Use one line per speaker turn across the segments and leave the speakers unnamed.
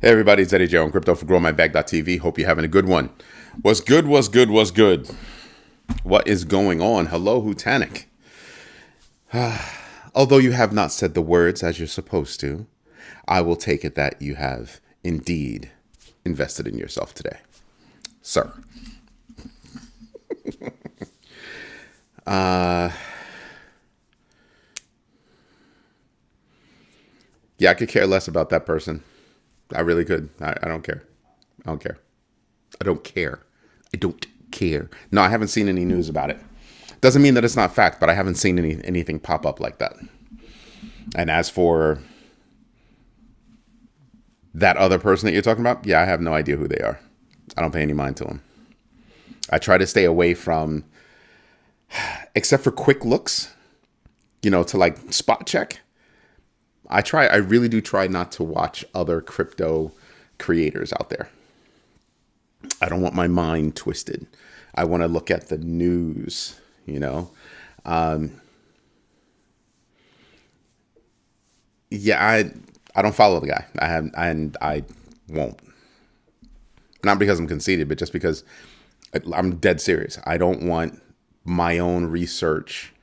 Hey everybody, it's Eddie Joe on Crypto for GrowMyBag.tv. Hope you're having a good one. What's good, what's good, what's good? What is going on? Hello, Hutanic. Although you have not said the words as you're supposed to, I will take it that you have indeed invested in yourself today. Sir. Yeah, I could care less about that person. I really could. I don't care. I don't care. I don't care. I don't care. No, I haven't seen any news about it. Doesn't mean that it's not fact, but I haven't seen anything pop up like that. And as for that other person that you're talking about, yeah, I have no idea who they are. I don't pay any mind to them. I try to stay away from, except for quick looks, to like spot check. I really do try not to watch other crypto creators out there. I don't want my mind twisted. I want to look at the news, Yeah, I don't follow the guy. I won't. Not because I'm conceited, but just because I'm dead serious. I don't want my own research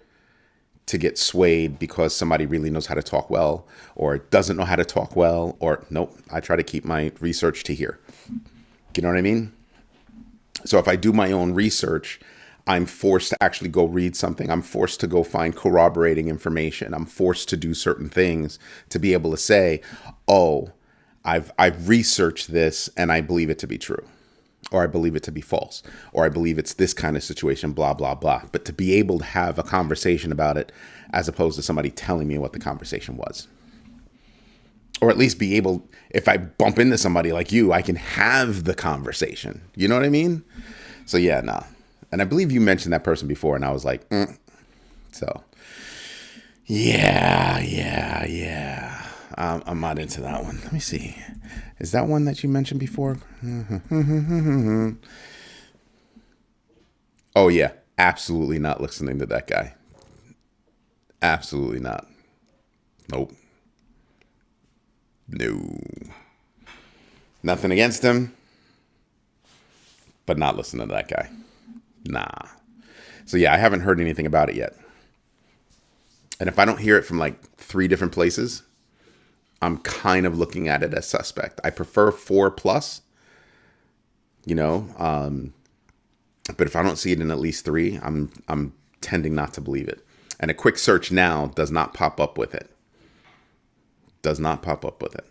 to get swayed because somebody really knows how to talk well or doesn't know how to talk well, or nope. I try to keep my research to here. You know what I mean? So if I do my own research, I'm forced to actually go read something. I'm forced to go find corroborating information. I'm forced to do certain things to be able to say, oh, I've researched this and I believe it to be true, or I believe it to be false, or I believe it's this kind of situation, blah, blah, blah. But to be able to have a conversation about it as opposed to somebody telling me what the conversation was. Or at least be able, if I bump into somebody like you, I can have the conversation. You know what I mean? So yeah, nah. And I believe you mentioned that person before, and I was like, So, yeah. I'm not into that one. Let me see. Is that one that you mentioned before? Oh, yeah. Absolutely not listening to that guy. Absolutely not. Nope. No. Nothing against him, but not listening to that guy. Nah. So yeah, I haven't heard anything about it yet. And if I don't hear it from like 3 different places, I'm kind of looking at it as suspect. I prefer 4 plus, but if I don't see it in at least 3, I'm tending not to believe it. And a quick search now does not pop up with it. Does not pop up with it.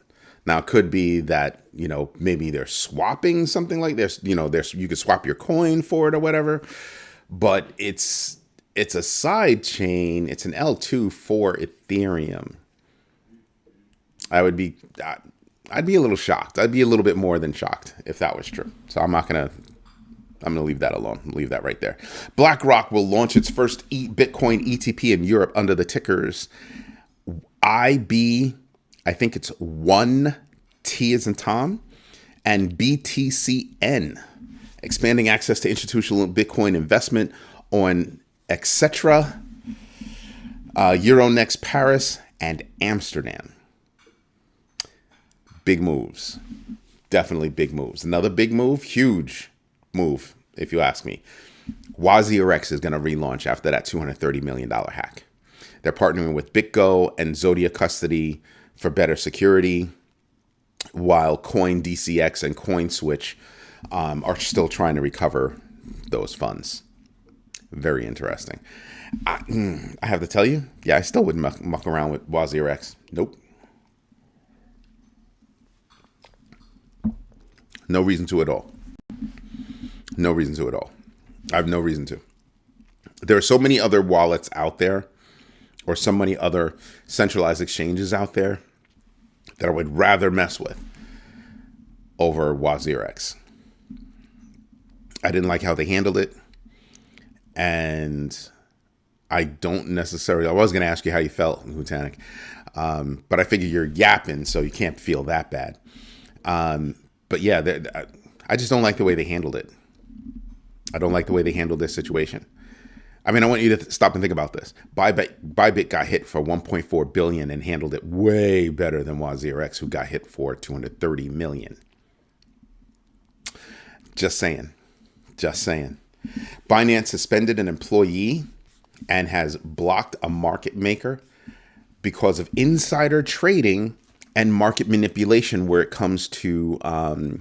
Now it could be that, maybe they're swapping something like this, you could swap your coin for it or whatever, but it's a side chain. It's an L2 for Ethereum. I'd be a little shocked. I'd be a little bit more than shocked if that was true. So I'm going to leave that alone. Leave that right there. BlackRock will launch its first Bitcoin ETP in Europe under the tickers IB. I think it's 1T as in Tom, and BTCN, expanding access to institutional Bitcoin investment on etc. Euronext Paris and Amsterdam. Big moves. Definitely big moves. Another big move, huge move, if you ask me. WazirX is going to relaunch after that $230 million hack. They're partnering with BitGo and Zodia Custody for better security, while CoinDCX and CoinSwitch are still trying to recover those funds. Very interesting. I have to tell you, yeah, I still wouldn't muck around with WazirX. Nope. No reason to at all. No reason to at all. I have no reason to. There are so many other wallets out there, or so many other centralized exchanges out there, that I would rather mess with over WazirX. I didn't like how they handled it. And I don't necessarily, I was going to ask you how you felt, Hutanic. But I figure you're yapping, so you can't feel that bad. But yeah, I just don't like the way they handled it. I don't like the way they handled this situation. I mean, I want you to stop and think about this. Bybit got hit for 1.4 billion and handled it way better than WazirX, who got hit for 230 million. Just saying. Just saying. Binance suspended an employee and has blocked a market maker because of insider trading and market manipulation where it comes to the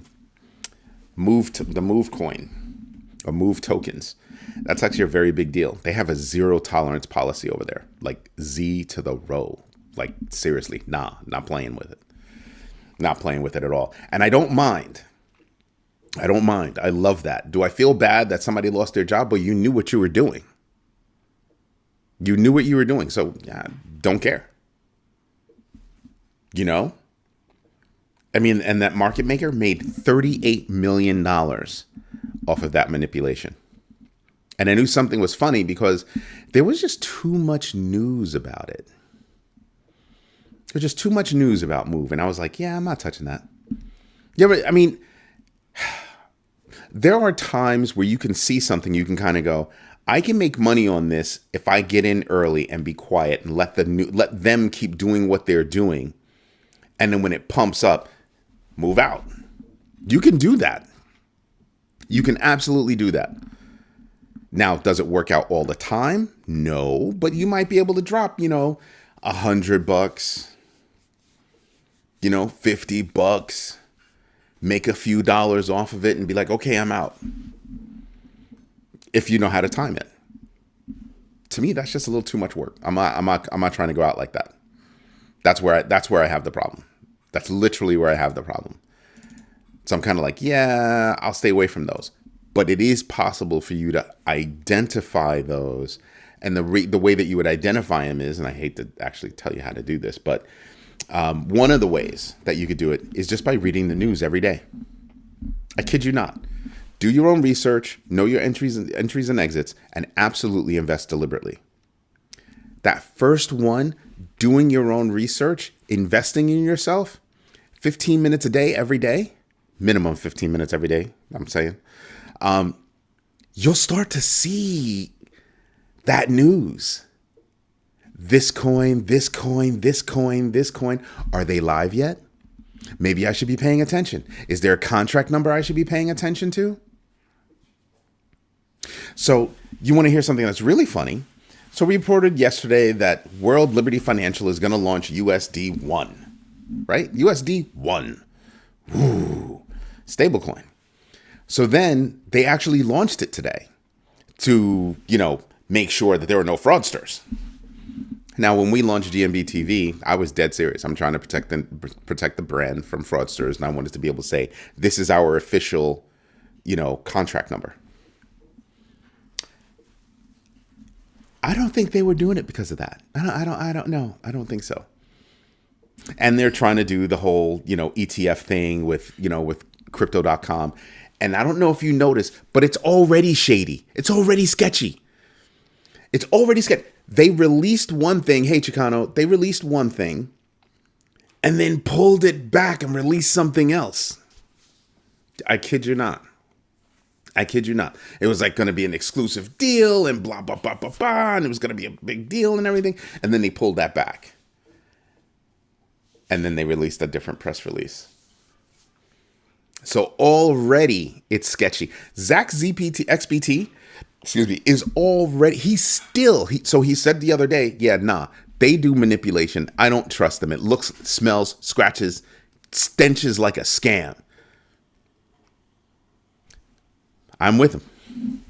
Move coin or Move tokens. That's actually a very big deal. They have a zero tolerance policy over there, like Z to the row. Like, seriously, not playing with it. Not playing with it at all. And I don't mind. I don't mind. I love that. Do I feel bad that somebody lost their job? But you knew what you were doing. You knew what you were doing. So, don't care. You know? I mean, and that market maker made $38 million off of that manipulation. And I knew something was funny because there was just too much news about it. There's just too much news about Move. And I was like, I'm not touching that. Yeah, but I mean, there are times where you can see something, you can kind of go, I can make money on this if I get in early and be quiet and let them keep doing what they're doing. And then when it pumps up, move out. You can do that. You can absolutely do that. Now, does it work out all the time? No, but you might be able to drop, $100, $50, make a few dollars off of it and be like, okay, I'm out. If you know how to time it. To me, that's just a little too much work. I'm not trying to go out like that. That's where I have the problem. That's literally where I have the problem. So I'm kind of like, I'll stay away from those. But it is possible for you to identify those. And the way that you would identify them is, and I hate to actually tell you how to do this, but one of the ways that you could do it is just by reading the news every day. I kid you not. Do your own research, know your entries and exits, and absolutely invest deliberately. That first one, doing your own research, investing in yourself, 15 minutes a day, every day, minimum 15 minutes every day, I'm saying, you'll start to see that news. This coin, this coin, this coin, this coin. Are they live yet? Maybe I should be paying attention. Is there a contract number I should be paying attention to? So you want to hear something that's really funny? So we reported yesterday that World Liberty Financial is going to launch USD1, right? USD1. Ooh, stablecoin. So then they actually launched it today to, make sure that there were no fraudsters. Now, when we launched GMB TV, I was dead serious. I'm trying to protect the brand from fraudsters, and I wanted to be able to say, this is our official, contract number. I don't think they were doing it because of that. I don't know. I don't think so. And they're trying to do the whole, ETF thing with crypto.com. And I don't know if you noticed, but it's already shady. It's already sketchy. It's already sketchy. They released one thing. Hey, Chicano, they released one thing and then pulled it back and released something else. I kid you not. It was like going to be an exclusive deal and blah, blah, blah, blah, blah. And it was going to be a big deal and everything. And then they pulled that back. And then they released a different press release. So already it's sketchy. Zach XBT, is already, so he said the other day, they do manipulation. I don't trust them. It looks, smells, scratches, stenches like a scam. I'm with him.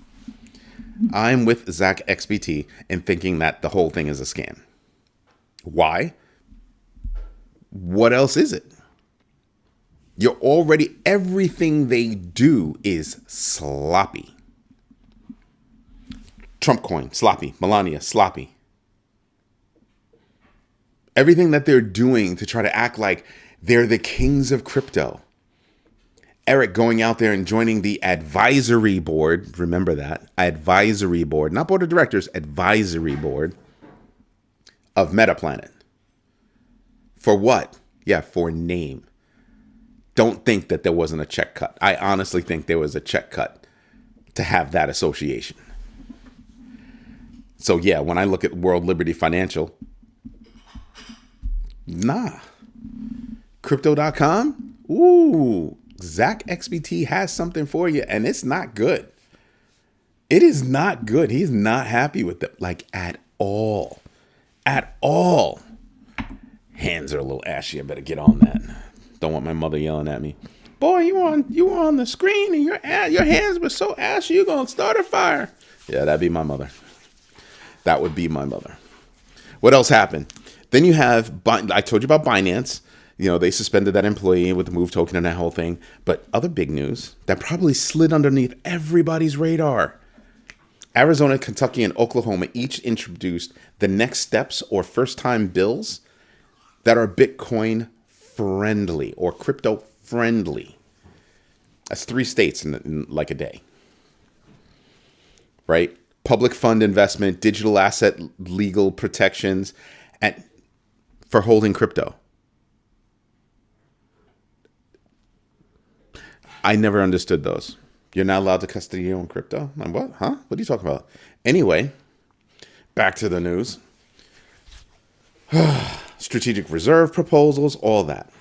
I'm with Zach XBT in thinking that the whole thing is a scam. Why? What else is it? Everything they do is sloppy. Trump coin, sloppy. Melania, sloppy. Everything that they're doing to try to act like they're the kings of crypto. Eric going out there and joining the advisory board. Remember that. Advisory board. Not board of directors. Advisory board of Metaplanet. For what? For name. Don't think that there wasn't a check cut. I honestly think there was a check cut to have that association. So yeah, when I look at World Liberty Financial, nah. Crypto.com, ooh, Zach XBT has something for you, and it's not good. It is not good. He's not happy with it, like at all. At all. Hands are a little ashy. I better get on that. Don't want my mother yelling at me. Boy, you were on the screen and your hands were so ashy, you're gonna start a fire. Yeah, that'd be my mother. That would be my mother. What else happened? Then you have, I told you about Binance. You know, they suspended that employee with the Move token and that whole thing. But other big news that probably slid underneath everybody's radar. Arizona, Kentucky, and Oklahoma each introduced the next steps or first-time bills that are Bitcoin friendly or crypto friendly. That's 3 states in like a day, right? Public fund investment, digital asset legal protections for holding crypto. I never understood those. You're not allowed to custody your own crypto? Like, what? Huh? What are you talking about? Anyway, back to the news. Strategic reserve proposals, all that.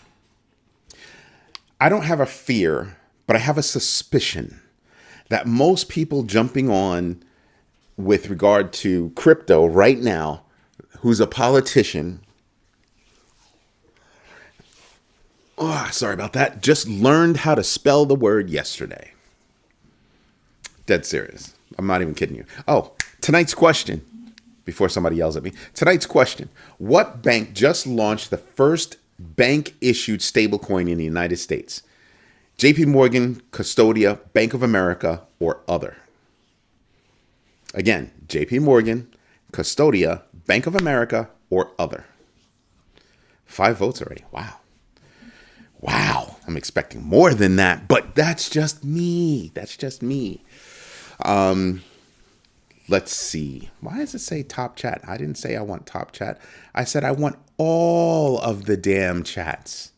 I don't have a fear, but I have a suspicion that most people jumping on with regard to crypto right now, who's a politician, sorry about that, just learned how to spell the word yesterday. Dead serious. I'm not even kidding you. Oh, tonight's question, before somebody yells at me. Tonight's question: what bank just launched the first bank-issued stablecoin in the United States? JP Morgan, Custodia, Bank of America, or other? Again, JP Morgan, Custodia, Bank of America, or other. 5 votes already. Wow. Wow. I'm expecting more than that, but that's just me. That's just me. Let's see. Why does it say top chat? I didn't say I want top chat. I said I want all of the damn chats.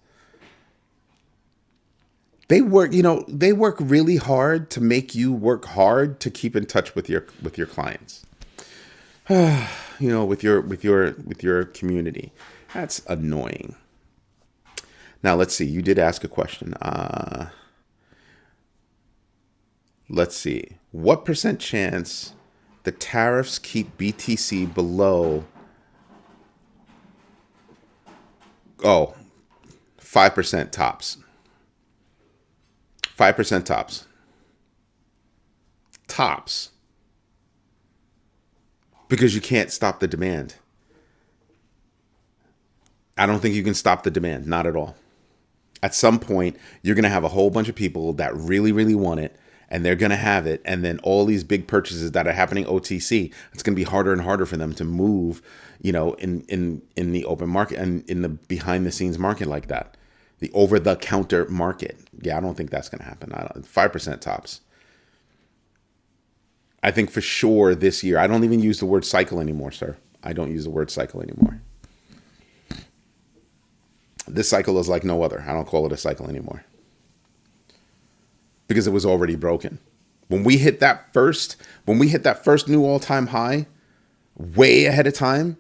They work really hard to make you work hard to keep in touch with your clients. With your community. That's annoying. Now let's see. You did ask a question. Let's see. What % chance the tariffs keep BTC below? 5% tops. 5% tops. Tops. Because you can't stop the demand. I don't think you can stop the demand. Not at all. At some point, you're going to have a whole bunch of people that really, really want it, and they're going to have it. And then all these big purchases that are happening OTC, it's going to be harder and harder for them to move, in the open market and in the behind the scenes market like that. The over the counter market. Yeah, I don't think that's going to happen. 5% tops. I think for sure this year, I don't even use the word cycle anymore, sir. I don't use the word cycle anymore. This cycle is like no other. I don't call it a cycle anymore. Because it was already broken. When we hit that first new all-time high, way ahead of time,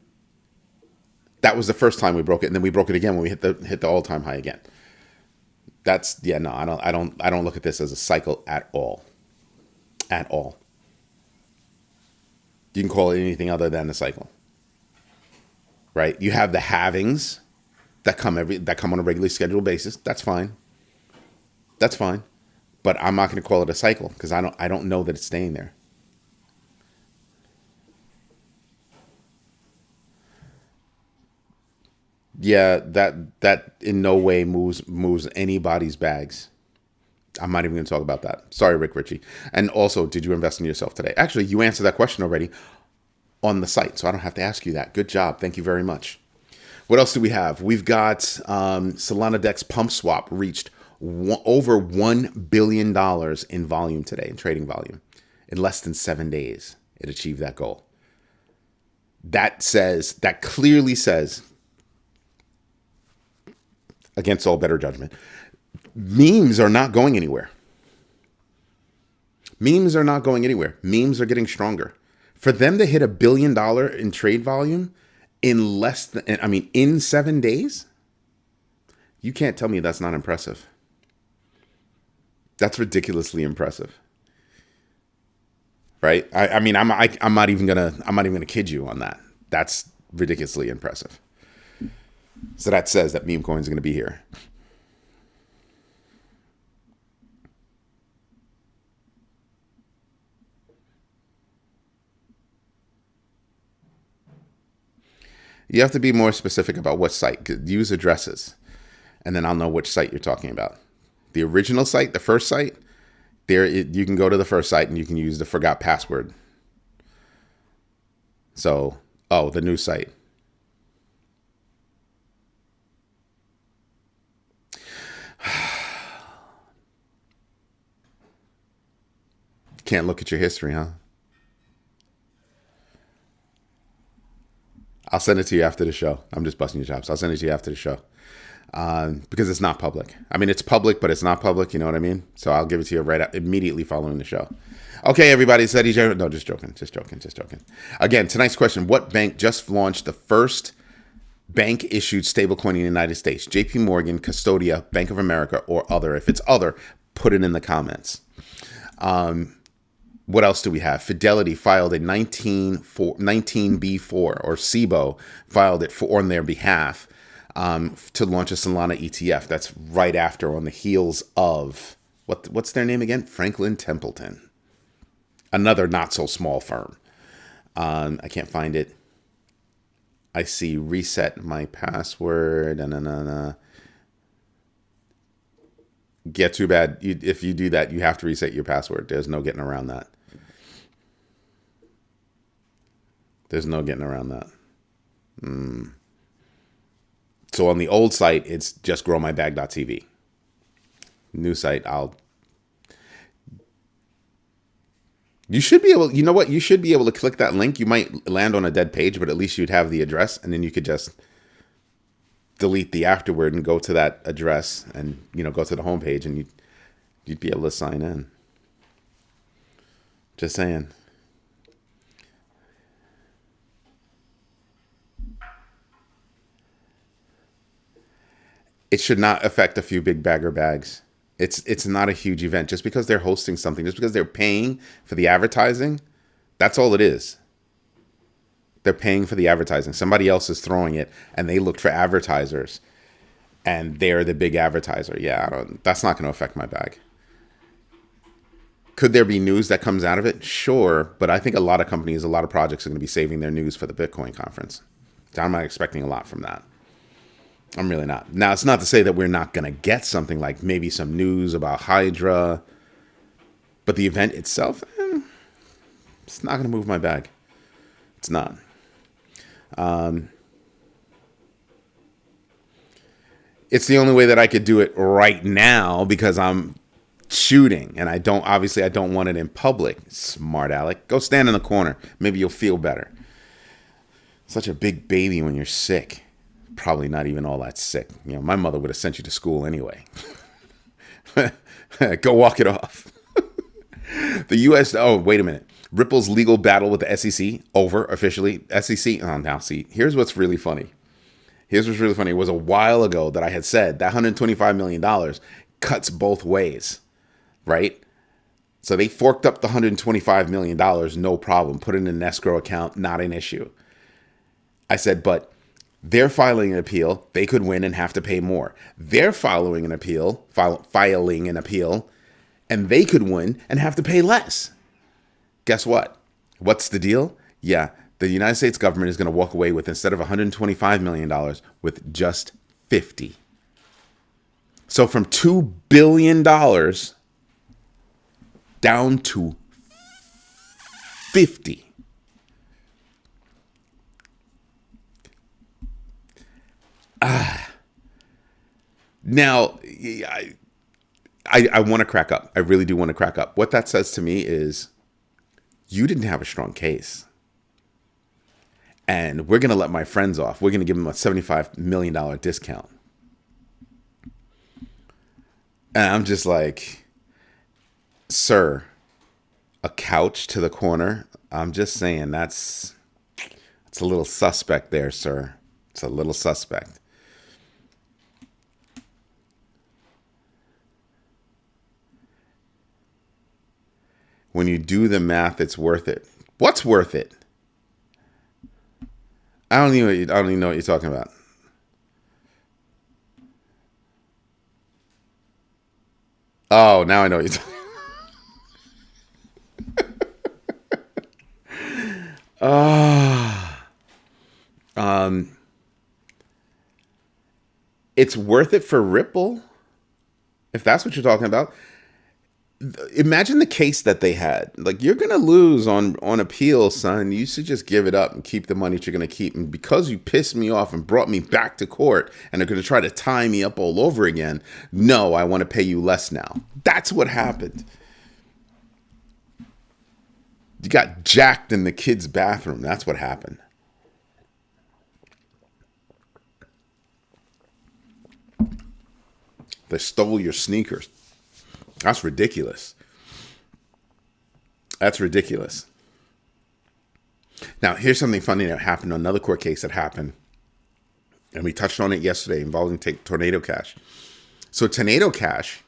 that was the first time we broke it, and then we broke it again when we hit the all-time high again. I don't look at this as a cycle at all. At all. You can call it anything other than a cycle. Right? You have the halvings that come on a regularly scheduled basis. That's fine. That's fine. But I'm not going to call it a cycle because I don't know that it's staying there. Yeah, that in no way moves anybody's bags. I'm not even going to talk about that. Sorry, Rick Ritchie. And also, did you invest in yourself today? Actually, you answered that question already on the site, so I don't have to ask you that. Good job. Thank you very much. What else do we have? We've got Solana Dex Pump Swap reached over $1 billion in volume today, in trading volume. In less than 7 days, it achieved that goal. That clearly says, against all better judgment, memes are not going anywhere. Memes are not going anywhere. Memes are getting stronger. For them to hit $1 billion in trade volume in in 7 days, you can't tell me that's not impressive. That's ridiculously impressive, right? I'm not even gonna kid you on that. That's ridiculously impressive. So that says that meme coin is going to be here. You have to be more specific about what site. Use addresses, and then I'll know which site you're talking about. The original site, the first site, you can go to the first site and you can use the forgot password. So, the new site. Can't look at your history, huh? I'll send it to you after the show. I'm just busting your chops. I'll send it to you after the show. Because it's not public. I mean, it's public, but it's not public. You know what I mean? So I'll give it to you immediately following the show. Okay, everybody. Said EJ. No, just joking. Again, tonight's question: what bank just launched the first bank-issued stablecoin in the United States? JP Morgan, Custodia, Bank of America, or other? If it's other, put it in the comments. What else do we have? Fidelity filed a 19B4, or SIBO filed it on their behalf to launch a Solana ETF. That's right after, on the heels of, what's their name again? Franklin Templeton. Another not so small firm. I can't find it. I see reset my password. Yeah, too bad. If you do that, you have to reset your password. There's no getting around that. So on the old site, it's just growmybag.tv. New site, you should be able, you know what? You should be able to click that link. You might land on a dead page, but at least you'd have the address, and then you could just delete the afterward and go to that address and, go to the homepage, and you'd be able to sign in. Just saying. It should not affect a few big bagger bags. It's not a huge event. Just because they're hosting something, just because they're paying for the advertising, that's all it is. They're paying for the advertising. Somebody else is throwing it, and they looked for advertisers, and they're the big advertiser. Yeah, that's not going to affect my bag. Could there be news that comes out of it? Sure, but I think a lot of companies, a lot of projects are going to be saving their news for the Bitcoin conference. So I'm not expecting a lot from that. I'm really not. Now, it's not to say that we're not going to get something like maybe some news about Hydra, but the event itself, it's not going to move my bag. It's not. It's the only way that I could do it right now because I'm shooting, and I don't want it in public. Smart Alec. Go stand in the corner. Maybe you'll feel better. Such a big baby when you're sick. Probably not even all that sick. My mother would have sent you to school anyway. Go walk it off. The U.S. Oh, wait a minute. Ripple's legal battle with the SEC over officially. SEC. Oh, now see. Here's what's really funny. It was a while ago that I had said that $125 million cuts both ways, right? So they forked up the $125 million, no problem. Put it in an escrow account, not an issue. I said, but they're filing an appeal. They could win and have to pay more. They're filing an appeal, and they could win and have to pay less. Guess what? What's the deal? Yeah, the United States government is going to walk away with, instead of $125 million, with just 50. So from $2 billion down to 50. Now, I want to crack up. I really do want to crack up. What that says to me is you didn't have a strong case. And we're going to let my friends off. We're going to give them a $75 million discount. And I'm just like, sir, a couch to the corner I'm just saying it's a little suspect there, sir. It's a little suspect. When you do the math, it's worth it. What's worth it? I don't even know what you're talking about. Oh, now I know what you're talking. It's worth it for Ripple, if that's what you're talking about. Imagine the case that they had. Like, you're gonna lose on appeal, son. You should just give it up and keep the money that you're gonna keep. And because you pissed me off and brought me back to court and are gonna try to tie me up all over again, no, I want to pay you less now. That's what happened. You got jacked in the kid's bathroom. That's what happened. They stole your sneakers. That's ridiculous. That's ridiculous. Now, here's something funny that happened. Another court case that happened, and we touched on it yesterday, involving Tornado Cash. So Tornado Cash,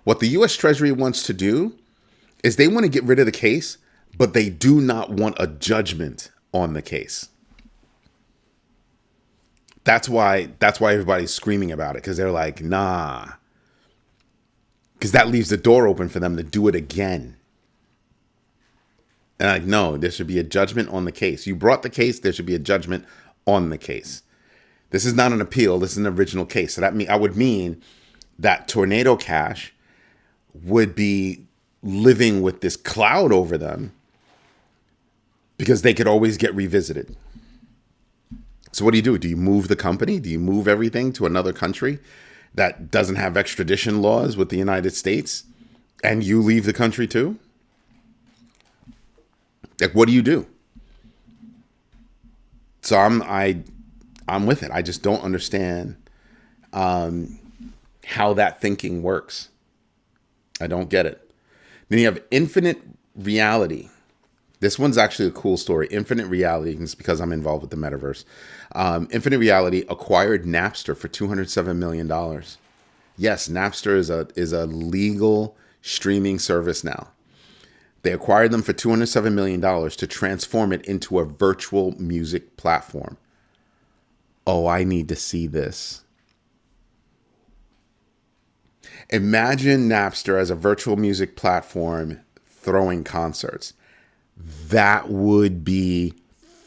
what the U.S. Treasury wants to do is they want to get rid of the case, but they do not want a judgment on the case. That's why everybody's screaming about it, because they're like, nah. Because that leaves the door open for them to do it again. And like, no, there should be a judgment on the case. You brought the case, there should be a judgment on the case. This is not an appeal, this is an original case. So I would mean that Tornado Cash would be living with this cloud over them because they could always get revisited. So what do? Do you move the company? Do you move everything to another country that doesn't have extradition laws with the United States, and you leave the country too? Like, what do you do? So I'm with it. I just don't understand how that thinking works. I don't get it. Then you have Infinite Reality. This one's actually a cool story. Infinite Reality, it's because I'm involved with the metaverse. Infinite Reality acquired Napster for $207 million. Yes, Napster is a legal streaming service now. They acquired them for $207 million to transform it into a virtual music platform. Oh, I need to see this. Imagine Napster as a virtual music platform throwing concerts. That would be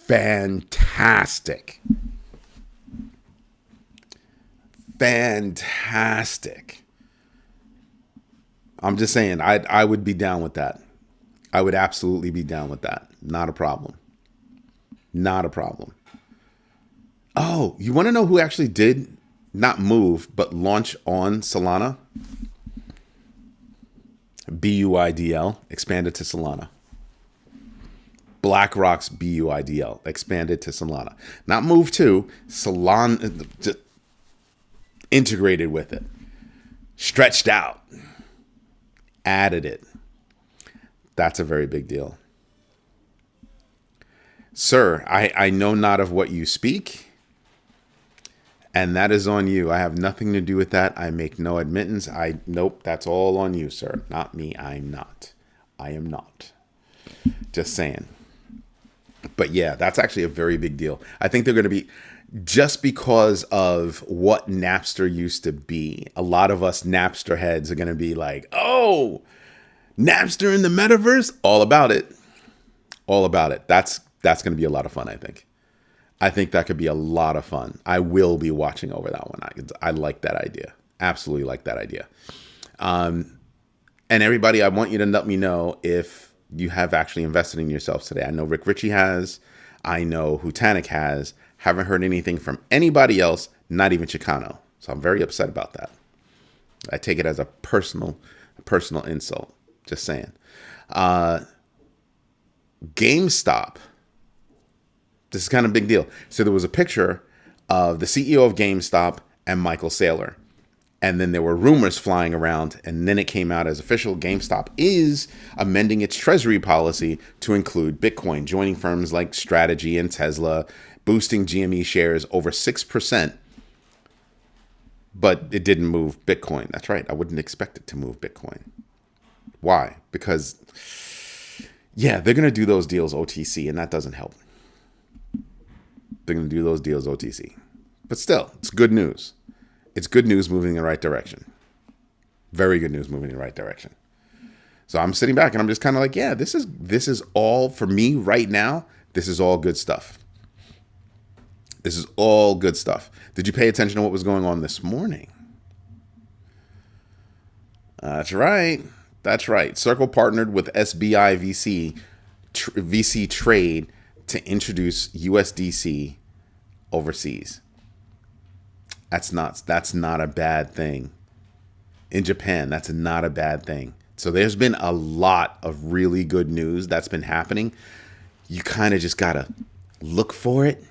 fantastic. Fantastic. I'm just saying, I would be down with that. I would absolutely be down with that. Not a problem. Not a problem. Oh, you want to know who actually did not move, but launch on Solana? BUIDL expanded to Solana. BlackRock's BUIDL expanded to Solana. Not move to, Solana integrated with it. Stretched out. Added it. That's a very big deal. Sir, I know not of what you speak, and that is on you. I have nothing to do with that. I make no admittance. Nope, that's all on you, sir. Not me. I'm not. I am not. Just saying. But yeah, that's actually a very big deal. I think they're going to be, just because of what Napster used to be, a lot of us Napster heads are going to be like, oh, Napster in the metaverse? All about it. All about it. That's going to be a lot of fun, I think. I think that could be a lot of fun. I will be watching over that one. I like that idea. Absolutely like that idea. And everybody, I want you to let me know if you have actually invested in yourselves today. I know Rick Ritchie has. I know Hutanik has. Haven't heard anything from anybody else, not even Chicano. So I'm very upset about that. I take it as a personal insult. Just saying. GameStop. This is kind of a big deal. So there was a picture of the CEO of GameStop and Michael Saylor. And then there were rumors flying around, and then it came out as official. GameStop is amending its treasury policy to include Bitcoin, joining firms like Strategy and Tesla, boosting GME shares over 6%. But it didn't move Bitcoin. That's right. I wouldn't expect it to move Bitcoin. Why? Because, yeah, they're going to do those deals OTC, and that doesn't help. They're going to do those deals OTC. But still, it's good news. It's good news moving in the right direction. Very good news moving in the right direction. So I'm sitting back and I'm just kind of like, yeah, this is all for me right now. This is all good stuff. This is all good stuff. Did you pay attention to what was going on this morning? That's right. That's right. Circle partnered with SBI VC Trade to introduce USDC overseas. That's not a bad thing. In Japan, that's not a bad thing. So there's been a lot of really good news that's been happening. You kind of just got to look for it.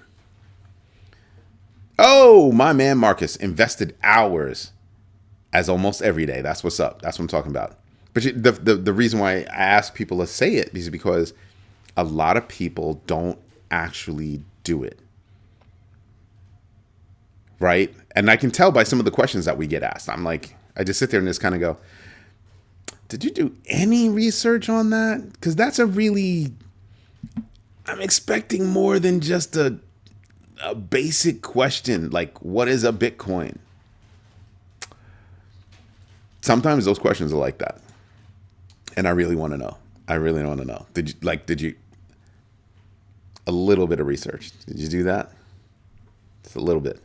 Oh, my man Marcus invested hours as almost every day. That's what's up. That's what I'm talking about. But the reason why I ask people to say it is because a lot of people don't actually do it. Right? And I can tell by some of the questions that we get asked. I'm like, I just sit there and just kind of go, did you do any research on that? Because that's I'm expecting more than just a basic question. Like, what is a Bitcoin? Sometimes those questions are like that. And I really want to know. I really want to know. Did you a little bit of research? Did you do that? Just a little bit.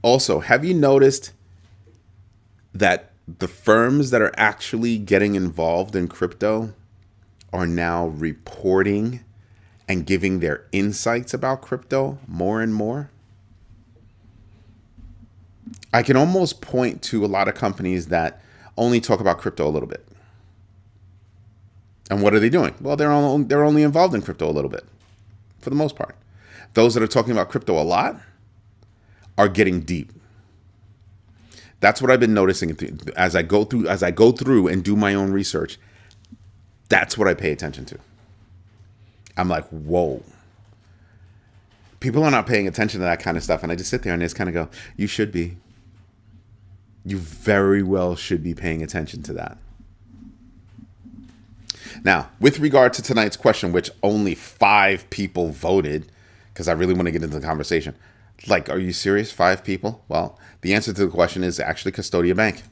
Also, have you noticed that the firms that are actually getting involved in crypto are now reporting and giving their insights about crypto more and more? I can almost point to a lot of companies that only talk about crypto a little bit. And what are they doing? Well, they're only involved in crypto a little bit, for the most part. Those that are talking about crypto a lot are getting deep. That's what I've been noticing as I go through and do my own research. That's what I pay attention to. I'm like, whoa. People are not paying attention to that kind of stuff. And I just sit there and just kind of go, you should be. You very well should be paying attention to that. Now, with regard to tonight's question, which only 5 people voted, because I really want to get into the conversation. Like, are you serious? 5 people? Well, the answer to the question is actually Custodia Bank.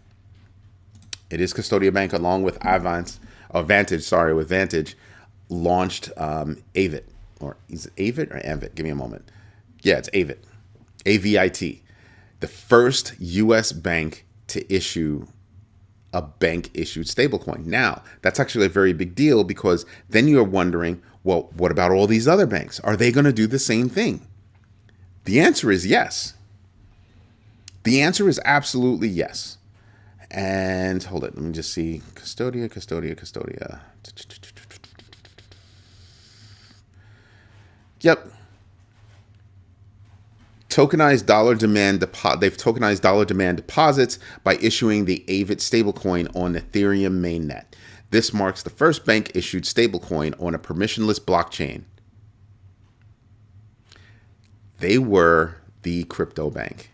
It is Custodia Bank along with Vantage, launched AVIT. Or is it AVIT or AMVIT? Give me a moment. Yeah, it's AVIT. AVIT. The first U.S. bank to issue a bank-issued stablecoin. Now, that's actually a very big deal because then you're wondering, well, what about all these other banks? Are they going to do the same thing? The answer is yes. The answer is absolutely yes. And hold it. Let me just see. Custodia. Yep. Tokenized dollar demand They've tokenized dollar demand deposits by issuing the AVIT stablecoin on Ethereum mainnet. This marks the first bank-issued stablecoin on a permissionless blockchain. They were the crypto bank.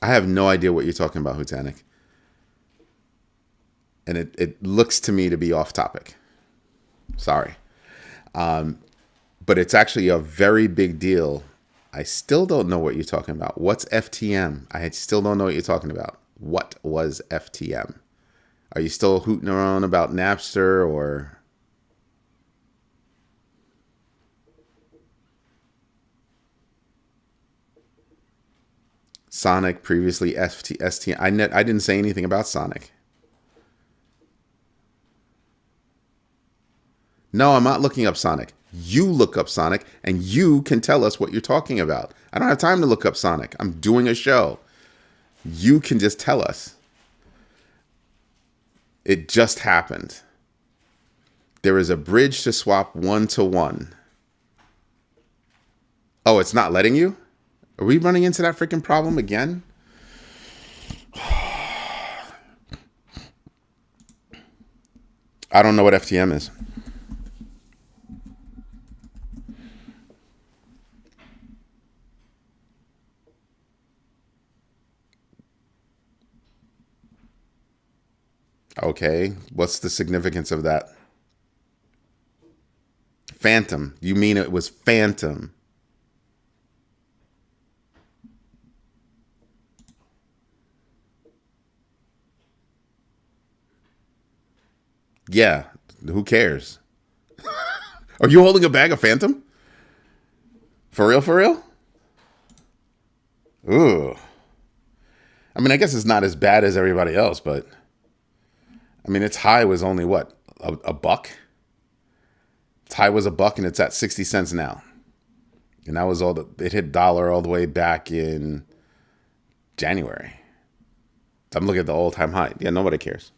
I have no idea what you're talking about, Hutanik. And it looks to me to be off topic. Sorry. But it's actually a very big deal. I still don't know what you're talking about. What's FTM? I still don't know what you're talking about. What was FTM? Are you still hooting around about Napster or... Sonic, previously STM. I didn't say anything about Sonic. No, I'm not looking up Sonic. You look up Sonic and you can tell us what you're talking about. I don't have time to look up Sonic. I'm doing a show. You can just tell us. It just happened. There is a bridge to swap 1-to-1. Oh, it's not letting you? Are we running into that freaking problem again? I don't know what FTM is. Okay, what's the significance of that? Phantom. You mean it was phantom? Yeah, who cares? Are you holding a bag of phantom? For real, for real? Ooh. I mean, I guess it's not as bad as everybody else, but I mean, its high was only what? A buck? Its high was a buck and it's at 60 cents now. And that was it hit dollar all the way back in January. I'm looking at the all-time high. Yeah, nobody cares.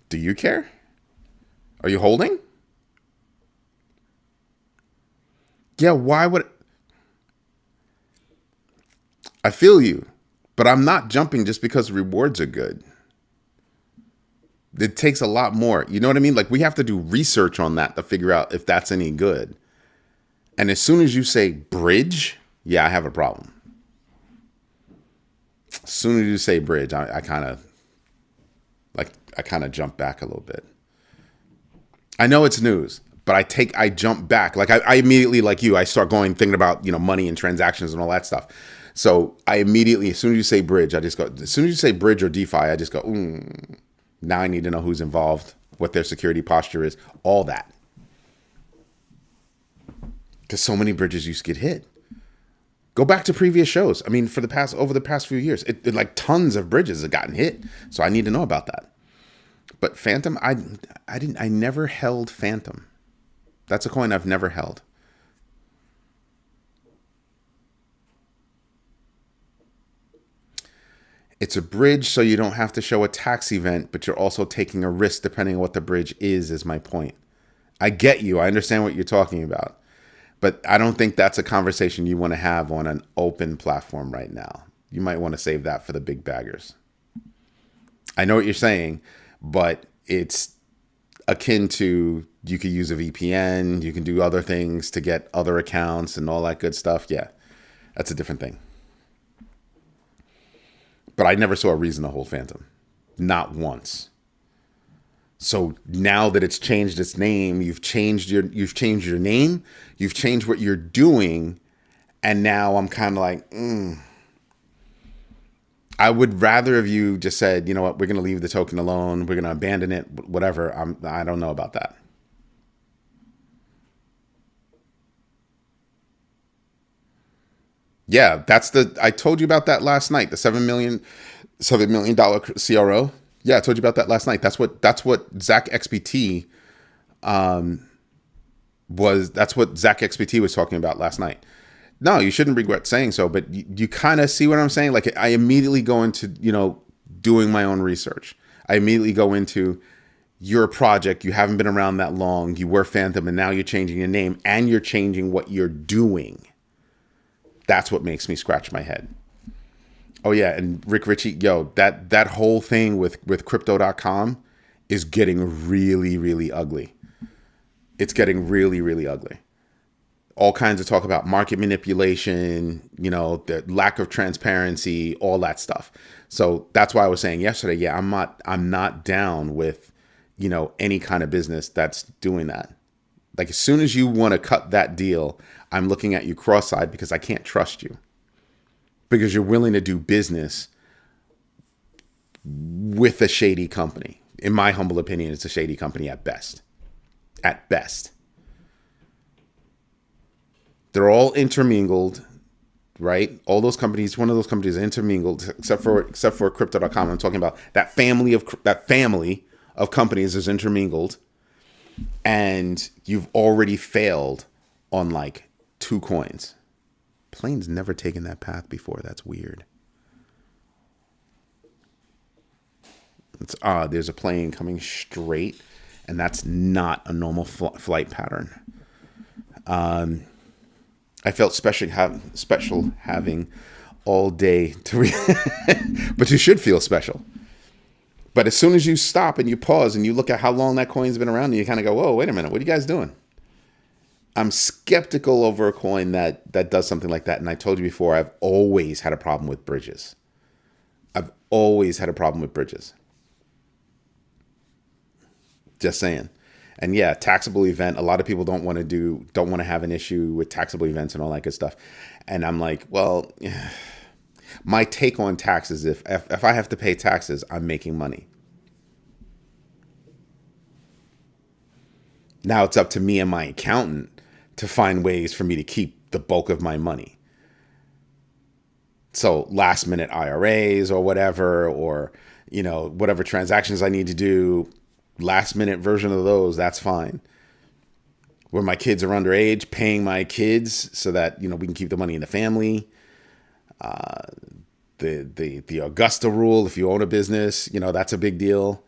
Do you care? Are you holding? Yeah, why would... I feel you, but I'm not jumping just because rewards are good. It takes a lot more. You know what I mean? Like, we have to do research on that to figure out if that's any good. And as soon as you say bridge, yeah, I have a problem. As soon as you say bridge, I kind of jump back a little bit. I know it's news, but I jump back. Like I immediately, like you, I start thinking about, money and transactions and all that stuff. So I immediately, as soon as you say bridge, as soon as you say bridge or DeFi, I just go, now I need to know who's involved, what their security posture is, all that. Because so many bridges used to get hit. Go back to previous shows. I mean, over the past few years, it like tons of bridges have gotten hit. So I need to know about that. But Phantom, I never held Phantom. That's a coin I've never held. It's a bridge, so you don't have to show a tax event, but you're also taking a risk depending on what the bridge is my point. I get you. I understand what you're talking about. But I don't think that's a conversation you want to have on an open platform right now. You might want to save that for the big baggers. I know what you're saying, but it's akin to you could use a VPN, you can do other things to get other accounts and all that good stuff. Yeah, that's a different thing. But I never saw a reason to hold Phantom. Not once. So now that it's changed its name, you've changed your name, you've changed what you're doing, and now I'm kind of like, I would rather have you just said, you know what, we're going to leave the token alone, we're going to abandon it, whatever. I don't know about that. Yeah, I told you about that last night, the $7 million CRO. Yeah, I told you about that last night. That's what Zach XBT was talking about last night. No, you shouldn't regret saying so, but you kind of see what I'm saying? Like, I immediately go into, doing my own research. I immediately go into your project. You haven't been around that long. You were Phantom, and now you're changing your name, and you're changing what you're doing. That's what makes me scratch my head. Oh yeah, and Rick Ritchie, that whole thing with crypto.com is getting really, really ugly. It's getting really, really ugly. All kinds of talk about market manipulation, the lack of transparency, all that stuff. So that's why I was saying yesterday, yeah, I'm not down with, any kind of business that's doing that. Like, as soon as you want to cut that deal, I'm looking at you cross-eyed because I can't trust you. Because you're willing to do business with a shady company. In my humble opinion, it's a shady company at best. At best. They're all intermingled, right? All those companies, one of those companies is intermingled, except for crypto.com. I'm talking about that family of companies is intermingled. And you've already failed on like 2 coins. Plane's never taken that path before. That's weird. It's there's a plane coming straight, and that's not a normal flight pattern. I felt special having all day to but you should feel special. But as soon as you stop and you pause and you look at how long that coin's been around, and you kind of go, whoa, wait a minute, what are you guys doing? I'm skeptical over a coin that does something like that. And I told you before, I've always had a problem with bridges. I've always had a problem with bridges. Just saying. And yeah, taxable event. A lot of people don't want to have an issue with taxable events and all that good stuff. And I'm like, well, my take on taxes, if I have to pay taxes, I'm making money. Now it's up to me and my accountant to find ways for me to keep the bulk of my money. So last minute IRAs or whatever, or, whatever transactions I need to do, last minute version of those, that's fine. When my kids are underage, paying my kids so that, we can keep the money in the family. The Augusta rule, if you own a business, that's a big deal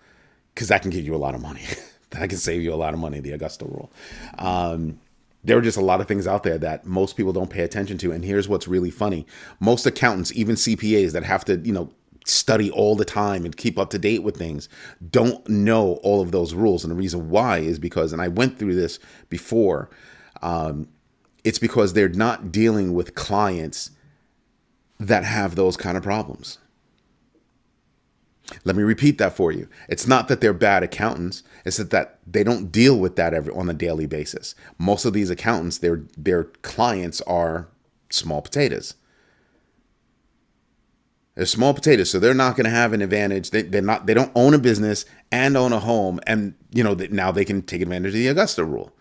because that can give you a lot of money. That can save you a lot of money, the Augusta rule. There are just a lot of things out there that most people don't pay attention to. And here's what's really funny. Most accountants, even CPAs that have to, study all the time and keep up to date with things, don't know all of those rules. And the reason why is because, and I went through this before, it's because they're not dealing with clients that have those kind of problems. Let me repeat that for you. It's not that they're bad accountants. It's that they don't deal with that on a daily basis. Most of these accountants, their clients are small potatoes. They're small potatoes, so they're not going to have an advantage. They don't own a business and own a home, and now they can take advantage of the Augusta rule.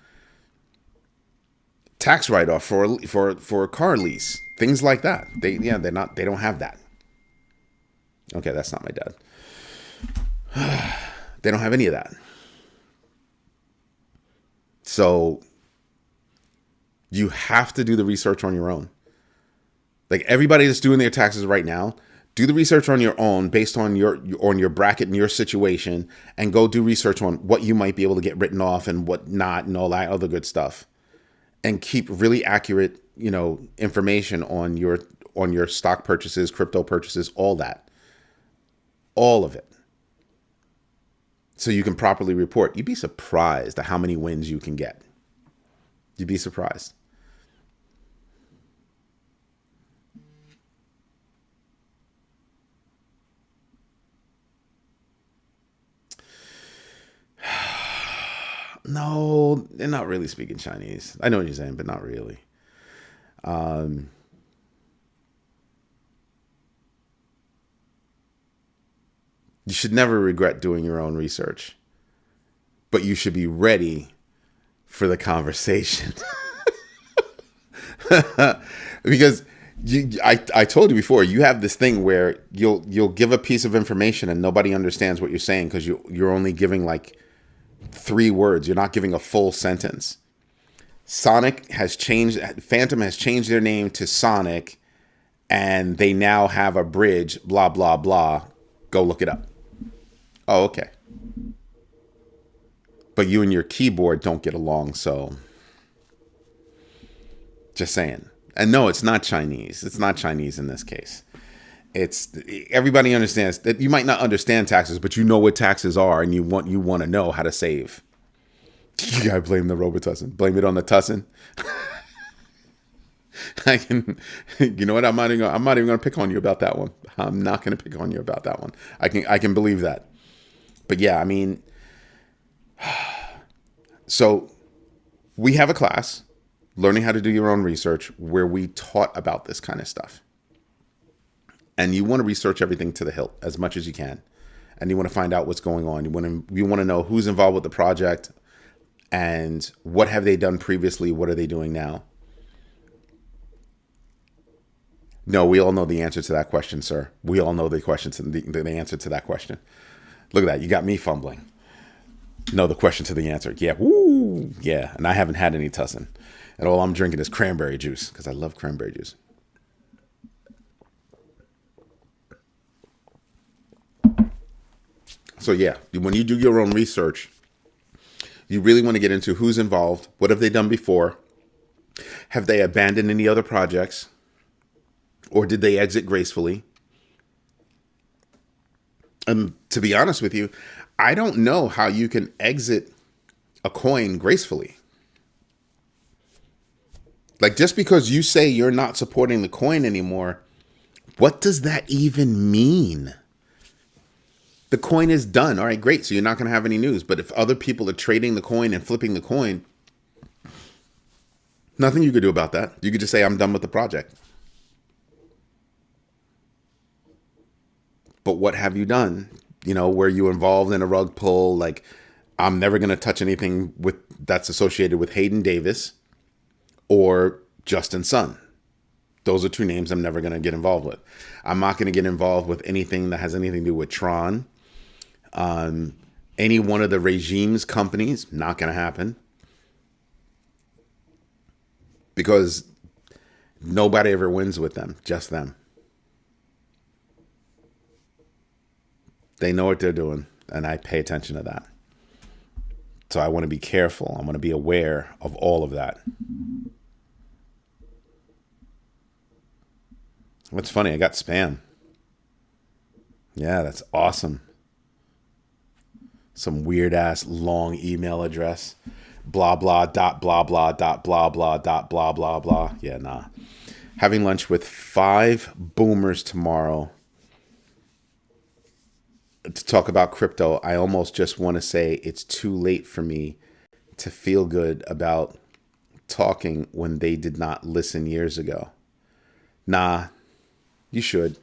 Tax write-off for a car lease, things like that. They don't have that. Okay, that's not my dad. They don't have any of that. So you have to do the research on your own. Like everybody that's doing their taxes right now, do the research on your own based on your bracket and your situation, and go do research on what you might be able to get written off and what not and all that other good stuff. And keep really accurate, information on your stock purchases, crypto purchases, all that. All of it. So you can properly report. You'd be surprised at how many wins you can get. You'd be surprised. No, they're not really speaking Chinese. I know what you're saying, but not really. You should never regret doing your own research, but you should be ready for the conversation. Because I told you before, you have this thing where you'll give a piece of information and nobody understands what you're saying because you're only giving like 3 words. You're not giving a full sentence. Phantom has changed their name to Sonic, and they now have a bridge, blah, blah, blah. Go look it up. Oh, okay. But you and your keyboard don't get along, so just saying. And no, it's not Chinese. It's not Chinese in this case. Everybody understands that you might not understand taxes, but you know what taxes are, and you want to know how to save. You gotta blame the Robitussin. Blame it on the tussin. You know what? I'm not even gonna pick on you about that one. I'm not gonna pick on you about that one. I can believe that. But yeah, I mean, so we have a class, learning how to do your own research, where we taught about this kind of stuff. And you want to research everything to the hilt as much as you can. And you want to find out what's going on. You want to know who's involved with the project and what have they done previously? What are they doing now? No, we all know the answer to that question, sir. We all know the answer to that question. Look at that. You got me fumbling. No, the question to the answer. Yeah. Woo. Yeah. And I haven't had any tussin. And all I'm drinking is cranberry juice because I love cranberry juice. So yeah, when you do your own research, you really want to get into who's involved, what have they done before, have they abandoned any other projects, or did they exit gracefully? And to be honest with you, I don't know how you can exit a coin gracefully. Like, just because you say you're not supporting the coin anymore, what does that even mean? The coin is done. All right, great. So you're not going to have any news. But if other people are trading the coin and flipping the coin, nothing you could do about that. You could just say, I'm done with the project. But what have you done? You know, were you involved in a rug pull? Like, I'm never going to touch anything with that's associated with Hayden Davis or Justin Sun. Those are two names I'm never going to get involved with. I'm not going to get involved with anything that has anything to do with Tron. Any one of the regime's companies, not going to happen. Because nobody ever wins with them, just them. They know what they're doing, and I pay attention to that. So I want to be careful. I want to be aware of all of that. What's funny, I got spam. Yeah, that's awesome. Some weird ass long email address. Blah blah dot blah blah dot blah blah dot blah blah blah. Yeah, nah. Having lunch with 5 boomers tomorrow to talk about crypto. I almost just want to say it's too late for me to feel good about talking when they did not listen years ago. Nah, you should.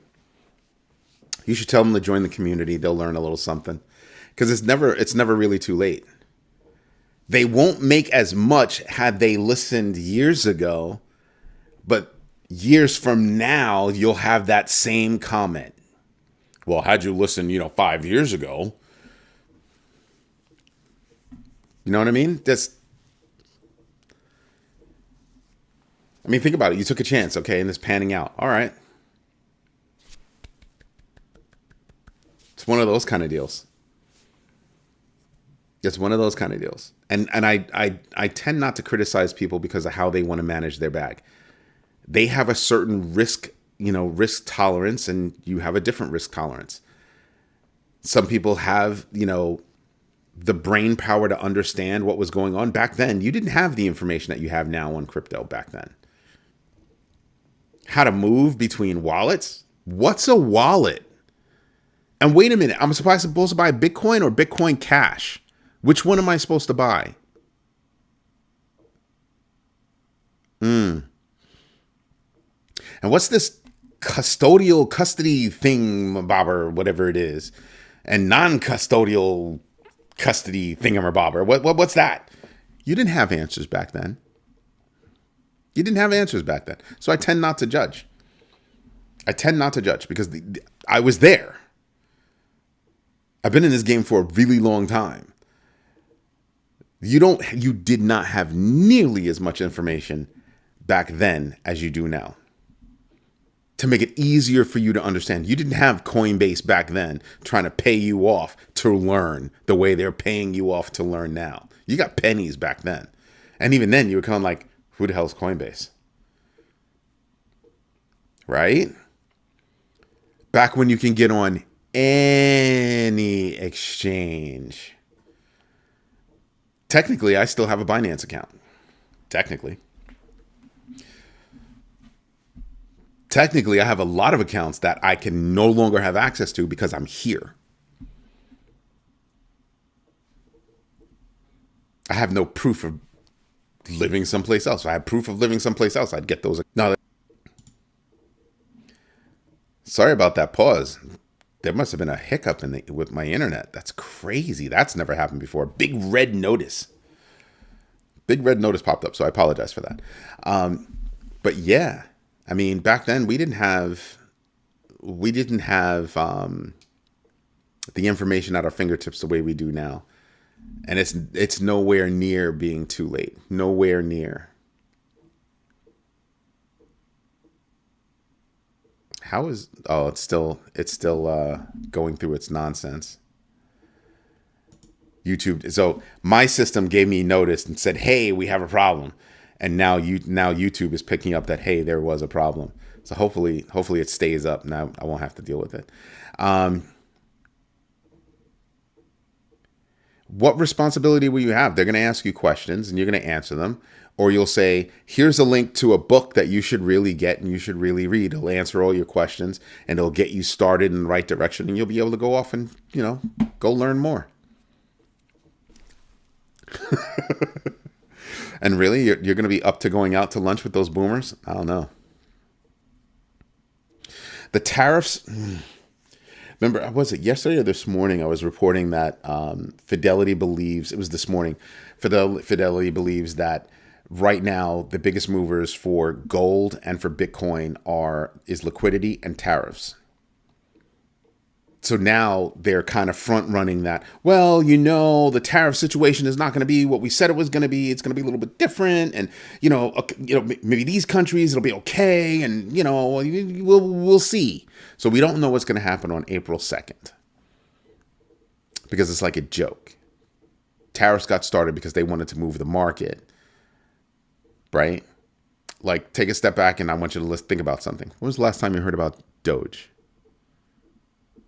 You should tell them to join the community. They'll learn a little something. Because it's never really too late. They won't make as much had they listened years ago, but years from now, you'll have that same comment. Well, had you listened, 5 years ago, you know what I mean? Think about it. You took a chance, okay, and it's panning out. All right. It's one of those kind of deals. It's one of those kind of deals. And I tend not to criticize people because of how they want to manage their bag. They have a certain risk tolerance, and you have a different risk tolerance. Some people have, the brain power to understand what was going on. Back then, you didn't have the information that you have now on crypto back then. How to move between wallets? What's a wallet? And wait a minute, I'm supposed to buy Bitcoin or Bitcoin Cash? Which one am I supposed to buy? And what's this custody thing, bobber, whatever it is, and non-custodial custody thingamabobber? What's that? You didn't have answers back then. So I tend not to judge. Because I was there. I've been in this game for a really long time. You did not have nearly as much information back then as you do now. To make it easier for you to understand. You didn't have Coinbase back then trying to pay you off to learn the way they're paying you off to learn now. You got pennies back then. And even then you were kind of like, who the hell's Coinbase? Right? Back when you can get on any exchange. Technically, I still have a Binance account. Technically, I have a lot of accounts that I can no longer have access to because I'm here. I have no proof of living someplace else. If I had proof of living someplace else, I'd get those. No, sorry about that pause. There must have been a hiccup with my internet. That's crazy. That's never happened before. Big red notice popped up, so I apologize for that. But yeah, back then we didn't have the information at our fingertips the way we do now, and it's nowhere near being too late. Nowhere near. It's still going through its nonsense. YouTube. So my system gave me notice and said, "Hey, we have a problem," and now YouTube is picking up that, hey, there was a problem. So hopefully it stays up. Now I won't have to deal with it. What responsibility will you have? They're going to ask you questions and you're going to answer them. Or you'll say, here's a link to a book that you should really get and you should really read. It'll answer all your questions and it'll get you started in the right direction. And you'll be able to go off and, go learn more. And really, you're going to be up to going out to lunch with those boomers? I don't know. The tariffs... Remember, was it yesterday or this morning? I was reporting that Fidelity believes, it was this morning, Fidelity believes that right now the biggest movers for gold and for Bitcoin is liquidity and tariffs. So now they're kind of front running that, well, the tariff situation is not going to be what we said it was going to be. It's going to be a little bit different. And, maybe these countries, it'll be okay. And, we'll see. So we don't know what's going to happen on April 2nd because it's like a joke. Tariffs got started because they wanted to move the market, right? Like, take a step back and I want you to think about something. When was the last time you heard about Doge?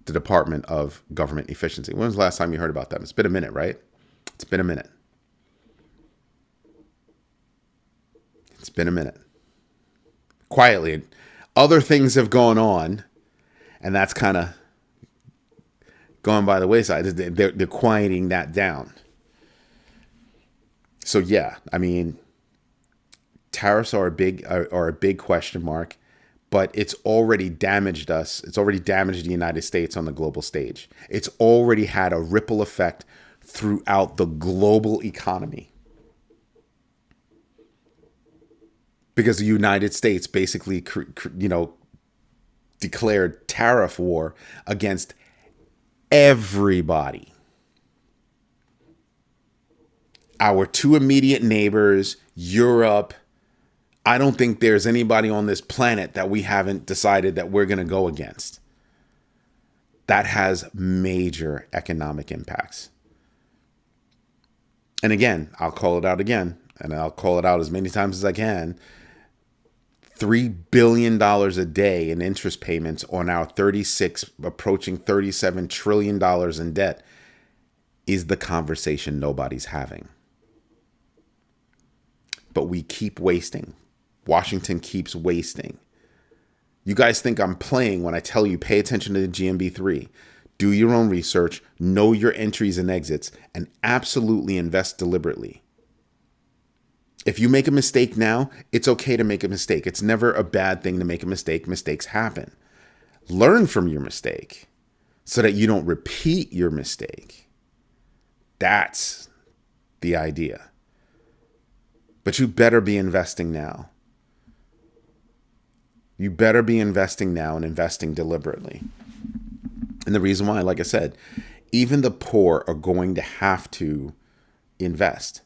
The Department of Government Efficiency. When was the last time you heard about them? It's been a minute, right? It's been a minute. It's been a minute. Quietly, other things have gone on, and that's kind of gone by the wayside. They're quieting that down. So yeah, I mean, tariffs are a big question mark. But it's already damaged us. It's already damaged the United States on the global stage. It's already had a ripple effect throughout the global economy. Because the United States basically, declared tariff war against everybody. Our two immediate neighbors, Europe. I don't think there's anybody on this planet that we haven't decided that we're going to go against. That has major economic impacts. And again, I'll call it out again, and I'll call it out as many times as I can. $3 billion a day in interest payments on our approaching $37 trillion in debt is the conversation nobody's having. But we keep wasting. Washington keeps wasting. You guys think I'm playing when I tell you pay attention to the GMB3. Do your own research, know your entries and exits, and absolutely invest deliberately. If you make a mistake now, it's okay to make a mistake. It's never a bad thing to make a mistake. Mistakes happen. Learn from your mistake so that you don't repeat your mistake. That's the idea. But you better be investing now. You better be investing now and investing deliberately. And the reason why, like I said, even the poor are going to have to invest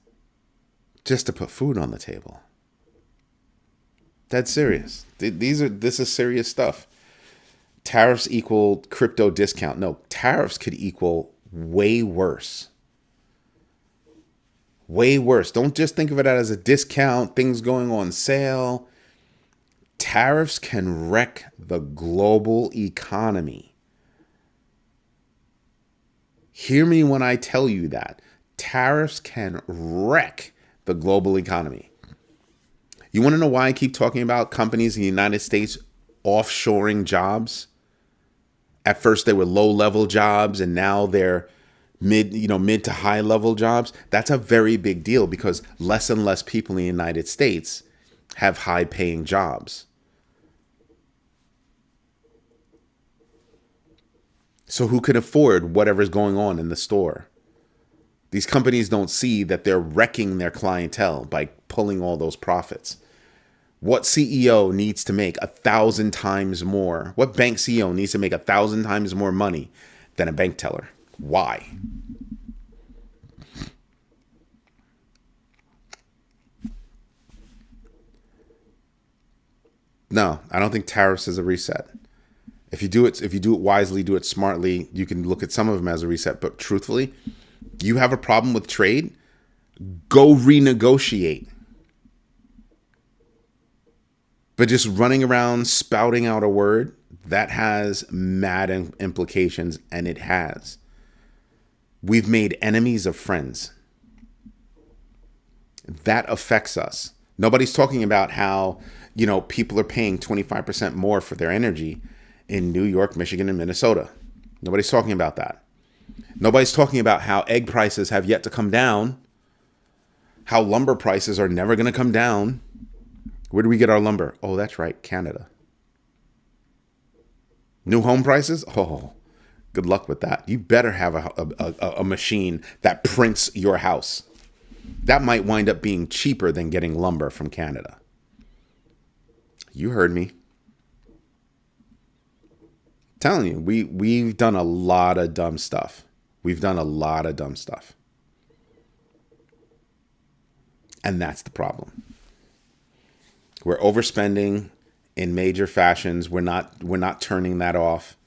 just to put food on the table. That's serious. This is serious stuff. Tariffs equal crypto discount. No, tariffs could equal way worse. Way worse. Don't just think of it as a discount, things going on sale. Tariffs can wreck the global economy. Hear me when I tell you that. Tariffs can wreck the global economy. You want to know why I keep talking about companies in the United States offshoring jobs? At first they were low-level jobs and now they're mid to high-level jobs. That's a very big deal because less and less people in the United States have high-paying jobs. So who can afford whatever's going on in the store? These companies don't see that they're wrecking their clientele by pulling all those profits. What CEO needs to make 1,000 times more? What bank CEO needs to make 1,000 times more money than a bank teller? Why? No, I don't think tariffs is a reset. If you do it wisely, do it smartly, you can look at some of them as a reset. But truthfully, You have a problem with trade? Go renegotiate. But just running around spouting out a word, that has mad implications, and it has. We've made enemies of friends. That affects us. Nobody's talking about how, people are paying 25% more for their energy in New York, Michigan, and Minnesota. Nobody's talking about that. Nobody's talking about how egg prices have yet to come down, how lumber prices are never going to come down. Where do we get our lumber? Oh, that's right, Canada. New home prices? Oh, good luck with that. You better have a machine that prints your house. That might wind up being cheaper than getting lumber from Canada. You heard me. I'm telling you, we've done a lot of dumb stuff. We've done a lot of dumb stuff. And that's the problem. We're overspending in major fashions. We're not turning that off.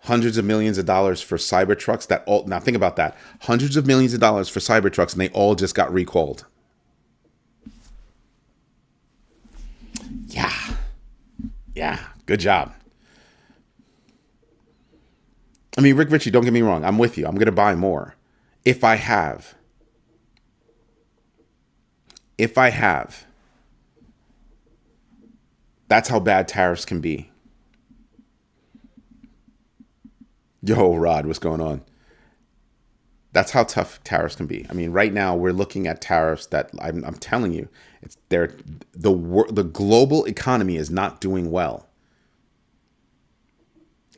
Hundreds of millions of dollars for Cybertrucks now think about that. Hundreds of millions of dollars for Cybertrucks, and they all just got recalled. Yeah, good job. I mean, Rick Ritchie, don't get me wrong. I'm with you. I'm going to buy more. If I have. That's how bad tariffs can be. Yo, Rod, what's going on? That's how tough tariffs can be. I mean, right now we're looking at tariffs that I'm telling you, the global economy is not doing well.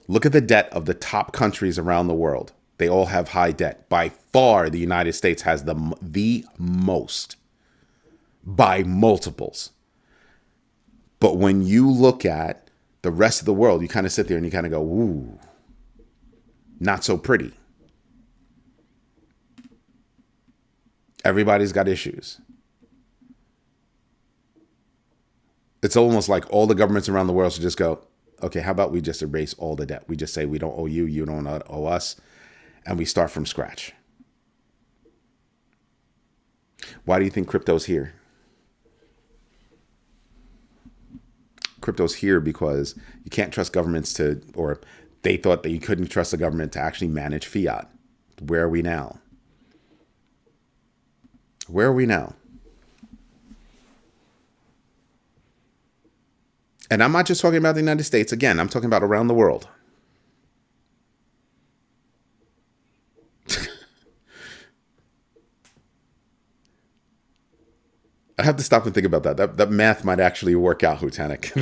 Look at the debt of the top countries around the world. They all have high debt. By far, the United States has the most, by multiples. But when you look at the rest of the world, you kind of sit there and you kind of go, ooh, not so pretty. Everybody's got issues. It's almost like all the governments around the world should just go, okay, how about we just erase all the debt? We just say we don't owe you, you don't owe us, and we start from scratch. Why do you think crypto's here? Crypto's here because you can't trust governments or they thought that you couldn't trust the government to actually manage fiat. Where are we now? Where are we now? And I'm not just talking about the United States. Again, I'm talking about around the world. I have to stop and think about that. That math might actually work out, Hutanik.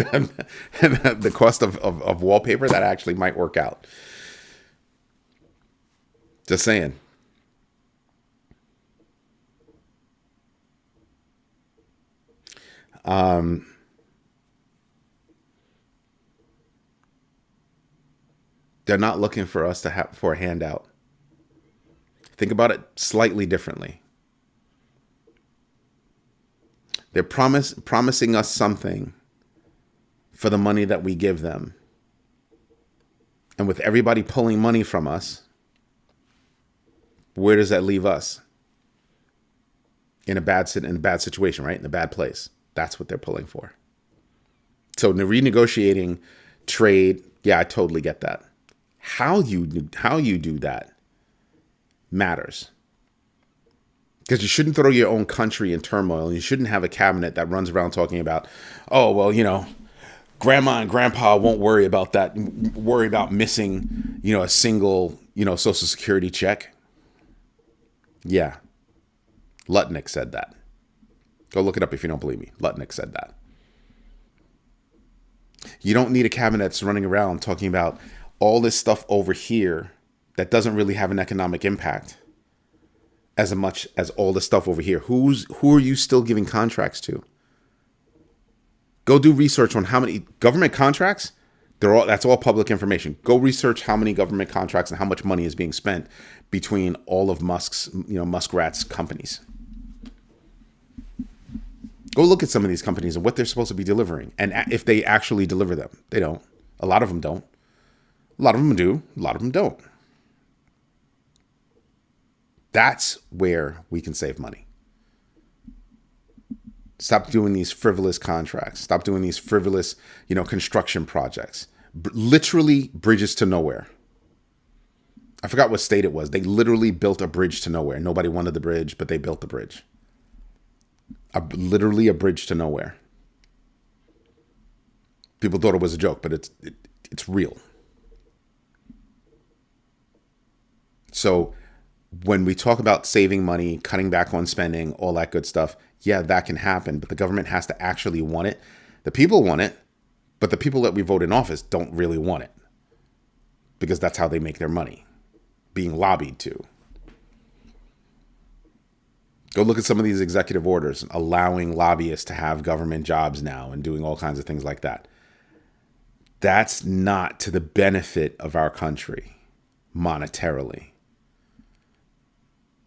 The cost of wallpaper, that actually might work out. Just saying. They're not looking for us for a handout. Think about it slightly differently. They're promising us something for the money that we give them. And with everybody pulling money from us, where does that leave us? In a bad situation, right? In a bad place. That's what they're pulling for. So renegotiating trade, yeah, I totally get that. How you do that matters. Because you shouldn't throw your own country in turmoil, and you shouldn't have a cabinet that runs around talking about, oh, well, grandma and grandpa won't worry about that, worry about missing, a single, Social Security check. Yeah. Lutnick said that. Go look it up if you don't believe me. Lutnick said that. You don't need a cabinet that's running around talking about all this stuff over here that doesn't really have an economic impact as much as all the stuff over here. Who are you still giving contracts to? Go do research on how many government contracts. That's all public information. Go research how many government contracts and how much money is being spent between all of Muskrat's companies. Go look at some of these companies and what they're supposed to be delivering, and if they actually deliver them. They don't. A lot of them don't. A lot of them do. A lot of them don't. That's where we can save money. Stop doing these frivolous contracts. Stop doing these frivolous, construction projects. Literally bridges to nowhere. I forgot what state it was. They literally built a bridge to nowhere. Nobody wanted the bridge, but they built the bridge. Literally a bridge to nowhere. People thought it was a joke, but it's real. So when we talk about saving money, cutting back on spending, all that good stuff, yeah, that can happen, but the government has to actually want it. The people want it, but the people that we vote in office don't really want it because that's how they make their money, being lobbied to. Go look at some of these executive orders allowing lobbyists to have government jobs now and doing all kinds of things like that. That's not to the benefit of our country monetarily.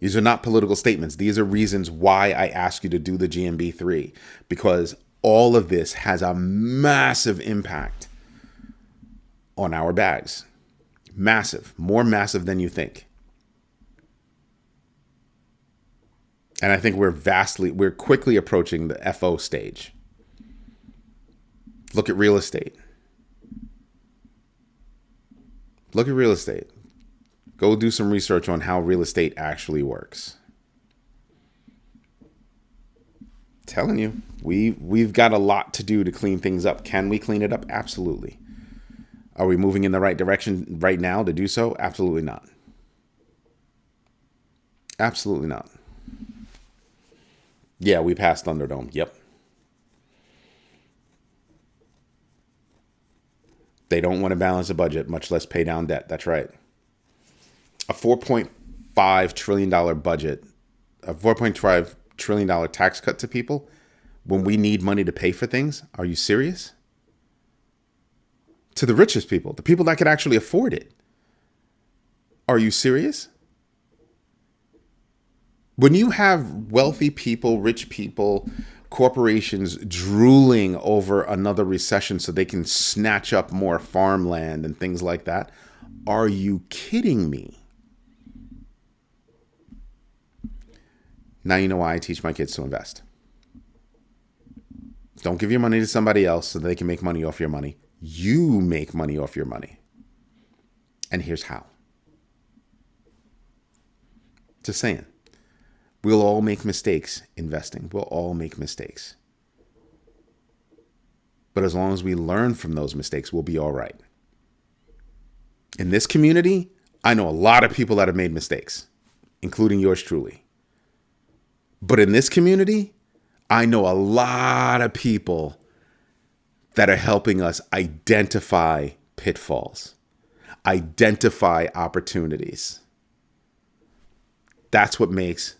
These are not political statements. These are reasons why I ask you to do the GMB 3, because all of this has a massive impact on our bags. Massive, more massive than you think. And I think we're quickly approaching the FO stage. Look at real estate. Look at real estate. Go do some research on how real estate actually works. Telling you, we've got a lot to do to clean things up. Can we clean it up? Absolutely. Are we moving in the right direction right now to do so? Absolutely not. Absolutely not. Yeah, we passed Thunderdome. Yep. They don't want to balance a budget, much less pay down debt. That's right. A $4.5 trillion budget, a $4.5 trillion tax cut to people when we need money to pay for things. Are you serious? To the richest people, the people that could actually afford it. Are you serious? When you have wealthy people, rich people, corporations drooling over another recession so they can snatch up more farmland and things like that, are you kidding me? Now you know why I teach my kids to invest. Don't give your money to somebody else so they can make money off your money. You make money off your money. And here's how. Just saying. We'll all make mistakes investing. We'll all make mistakes. But as long as we learn from those mistakes, we'll be all right. In this community, I know a lot of people that have made mistakes, including yours truly. But in this community, I know a lot of people that are helping us identify pitfalls, identify opportunities. That's what makes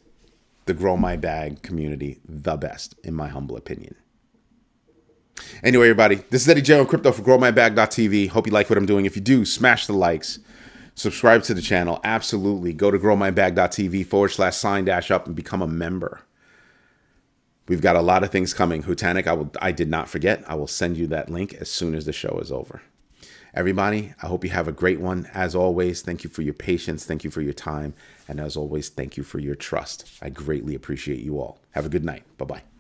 the Grow My Bag community the best, in my humble opinion. Anyway, everybody, this is Eddie J on Crypto for GrowMyBag.tv. Hope you like what I'm doing. If you do, smash the likes. Subscribe to the channel. Absolutely. Go to growmybag.tv/sign-up and become a member. We've got a lot of things coming. Hutanic, I did not forget. I will send you that link as soon as the show is over. Everybody, I hope you have a great one. As always, thank you for your patience. Thank you for your time. And as always, thank you for your trust. I greatly appreciate you all. Have a good night. Bye-bye.